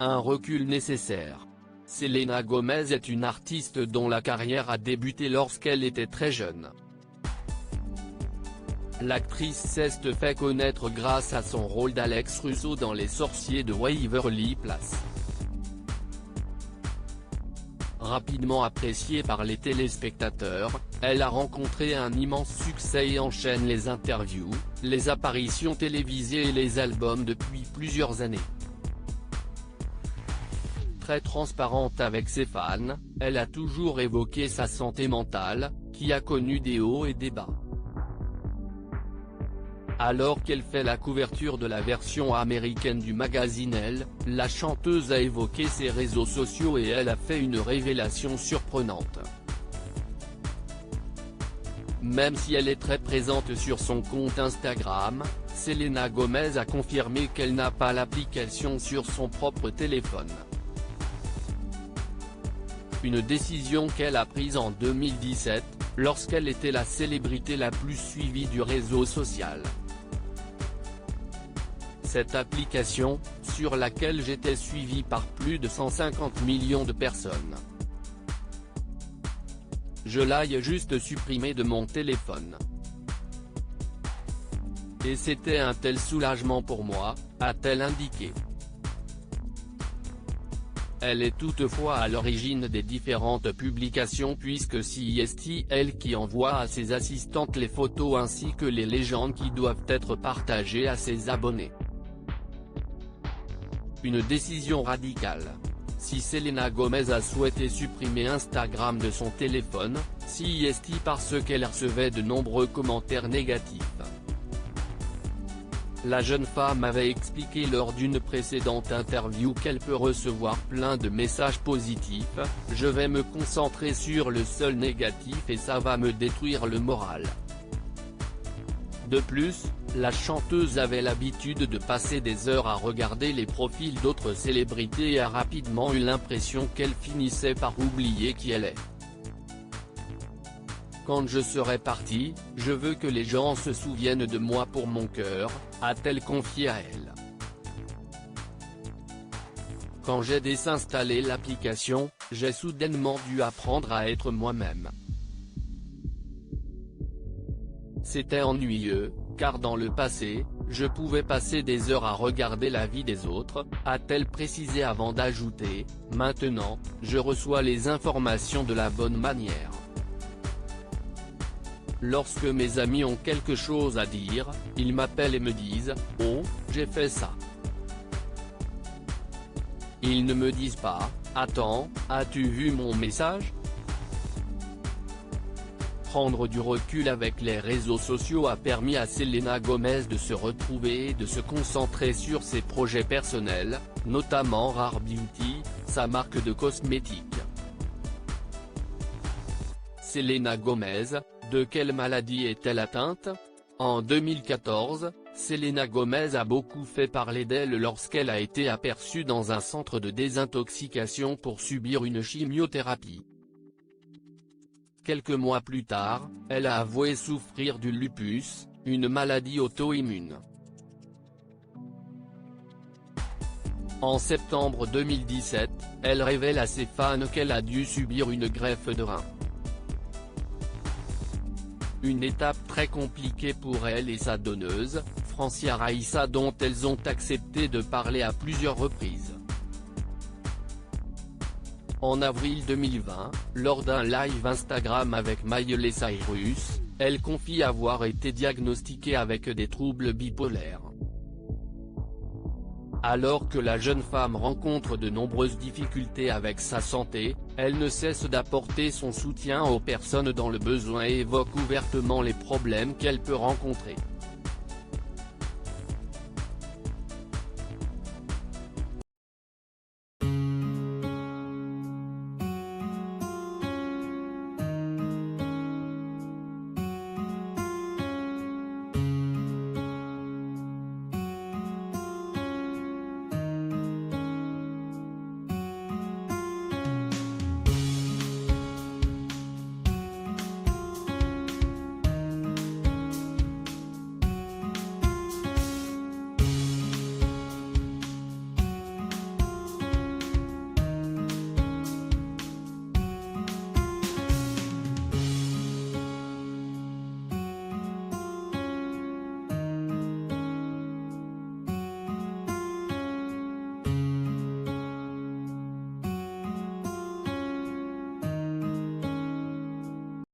un recul nécessaire. Selena Gomez est une artiste dont la carrière a débuté lorsqu'elle était très jeune. L'actrice s'est fait connaître grâce à son rôle d'Alex Russo dans Les Sorciers de Waverly Place. Rapidement appréciée par les téléspectateurs, elle a rencontré un immense succès et enchaîne les interviews, les apparitions télévisées et les albums depuis plusieurs années. Très transparente avec ses fans, elle a toujours évoqué sa santé mentale, qui a connu des hauts et des bas. Alors qu'elle fait la couverture de la version américaine du magazine Elle, la chanteuse a évoqué ses réseaux sociaux et elle a fait une révélation surprenante. Même si elle est très présente sur son compte Instagram, Selena Gomez a confirmé qu'elle n'a pas l'application sur son propre téléphone. Une décision qu'elle a prise en 2017, lorsqu'elle était la célébrité la plus suivie du réseau social. Cette application, sur laquelle j'étais suivi par plus de 150 millions de personnes. Je l'ai juste supprimée de mon téléphone. Et c'était un tel soulagement pour moi, a-t-elle indiqué. Elle est toutefois à l'origine des différentes publications puisque c'est elle qui envoie à ses assistantes les photos ainsi que les légendes qui doivent être partagées à ses abonnés. Une décision radicale. Si Selena Gomez a souhaité supprimer Instagram de son téléphone, c'est parce qu'elle recevait de nombreux commentaires négatifs. La jeune femme avait expliqué lors d'une précédente interview qu'elle peut recevoir plein de messages positifs, « Je vais me concentrer sur le seul négatif et ça va me détruire le moral ». De plus, la chanteuse avait l'habitude de passer des heures à regarder les profils d'autres célébrités et a rapidement eu l'impression qu'elle finissait par oublier qui elle est. Quand je serai partie, je veux que les gens se souviennent de moi pour mon cœur, a-t-elle confié à elle. Quand j'ai désinstallé l'application, j'ai soudainement dû apprendre à être moi-même. C'était ennuyeux, car dans le passé, je pouvais passer des heures à regarder la vie des autres, a-t-elle précisé avant d'ajouter, « Maintenant, je reçois les informations de la bonne manière. Lorsque mes amis ont quelque chose à dire, ils m'appellent et me disent « Oh, j'ai fait ça ». Ils ne me disent pas « Attends, as-tu vu mon message ?» Prendre du recul avec les réseaux sociaux a permis à Selena Gomez de se retrouver et de se concentrer sur ses projets personnels, notamment Rare Beauty, sa marque de cosmétiques. Selena Gomez, de quelle maladie est-elle atteinte? En 2014, Selena Gomez a beaucoup fait parler d'elle lorsqu'elle a été aperçue dans un centre de désintoxication pour subir une chimiothérapie. Quelques mois plus tard, elle a avoué souffrir du lupus, une maladie auto-immune. En septembre 2017, elle révèle à ses fans qu'elle a dû subir une greffe de rein. Une étape très compliquée pour elle et sa donneuse, Francia Raïssa, dont elles ont accepté de parler à plusieurs reprises. En avril 2020, lors d'un live Instagram avec Miley Cyrus, elle confie avoir été diagnostiquée avec des troubles bipolaires. Alors que la jeune femme rencontre de nombreuses difficultés avec sa santé, elle ne cesse d'apporter son soutien aux personnes dans le besoin et évoque ouvertement les problèmes qu'elle peut rencontrer.